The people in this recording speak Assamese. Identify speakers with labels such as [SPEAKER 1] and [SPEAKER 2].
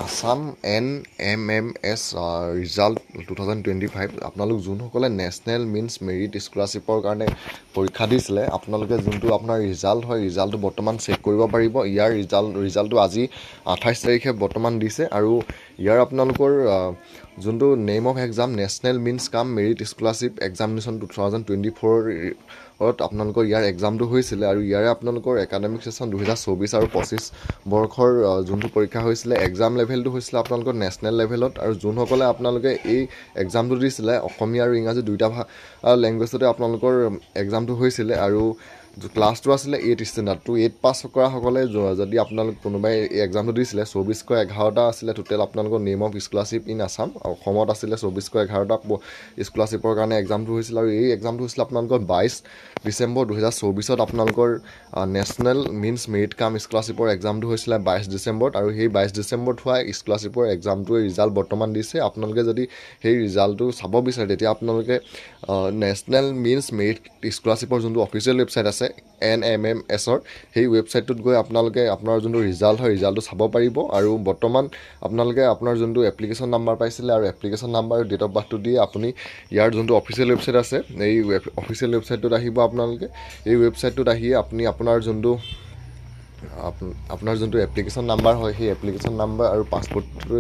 [SPEAKER 1] আসাম NMMS ৰিজাল্ট 2025 আপোনালোক যোনসকলে নেশ্যনেল মিনছ মেৰিট স্কলাৰশ্বিপৰ কাৰণে পৰীক্ষা দিছিলে আপোনালোকে যোনটো আপোনাৰ ৰিজাল্ট হয় ৰিজাল্টটো বৰ্তমান চেক কৰিব পাৰিব। ইয়াৰ ৰিজাল্টটো আজি 28 তাৰিখে বৰ্তমান দিছে আৰু ইয়াৰ আপোনালোকৰ যোনটো name of exam national means কাম মেৰিট স্কলাৰশ্বিপ এক্সামিনেশ্যন 2024ত আপোনালোকৰ ইয়াৰ এক্সামটো হৈছিলে আৰু ইয়াৰে আপোনালোকৰ একাডেমিক ছেশ্যন 2024 আৰু 25 বৰ্ষৰ যোনটো পৰীক্ষা হৈছিলে এক্সাম লেভেলটো হৈছিলে আপোনালোকৰ নেশ্যনেল লেভেলত আৰু যোনসকলে আপোনালোকে এই এক্সামটো দিছিলে অসমীয়া আৰু ইংৰাজী দুইটা লেংগুৱেজতে আপোনালোকৰ এক্সামটো হৈছিলে আৰু ক্লাছটো আছিলে 8 ষ্টেণ্ডাৰ্ড টু 8 পাছ কৰা সকলে যদি আপোনালোক কোনোবাই এই এক্সামটো দিছিলে 2411টা আছিলে টোটেল আপোনালোকৰ name of scholarship in Assam অসমত আছিলে 2411টা স্কলাৰশ্বিপৰ কাৰণে এক্সামটো হৈছিলে আৰু এই এক্সামটো হৈছিলে আপোনালোকৰ 22 ডিচেম্বৰ 2024ত আপোনালোকৰ নেশ্যনেল মিনছ মেৰিট কাম স্কলাৰশ্বিপৰ এক্সামটো হৈছিলে 22 ডিচেম্বৰত আৰু সেই 22 ডিচেম্বৰত হোৱা স্কলাৰশ্বিপৰ এক্সামটোৱে ৰিজাল্ট বৰ্তমান দিছে। আপোনালোকে যদি সেই ৰিজাল্টটো চাব বিচাৰে তেতিয়া আপোনালোকে নেশ্যনেল মিনছ মেৰিট স্কলাৰশ্বিপৰ যোনটো অফিচিয়েল ৱেবছাইট আছে NMMSৰ সেই ৱেবছাইটটোত গৈ আপোনালোকে আপোনাৰ যোনটো ৰিজাল্ট হয় ৰিজাল্টটো চাব পাৰিব আৰু বৰ্তমান আপোনালোকে আপোনাৰ যোনটো এপ্লিকেশ্যন নাম্বাৰ পাইছিলে আৰু এপ্লিকেশ্যন নাম্বাৰ ডেট অফ বাৰ্থটো দি আপুনি ইয়াৰ যোনটো অফিচিয়েল ৱেবছাইট আছে এই অফিচিয়েল ৱেবছাইটটোত আহিব। আপোনালোকে এই ৱেবছাইটটোত আহি আপুনি আপোনাৰ যোনটো এপ্লিকেশ্যন নাম্বাৰ হয় সেই এপ্লিকেশ্যন নাম্বাৰ আৰু পাছপৰ্টটো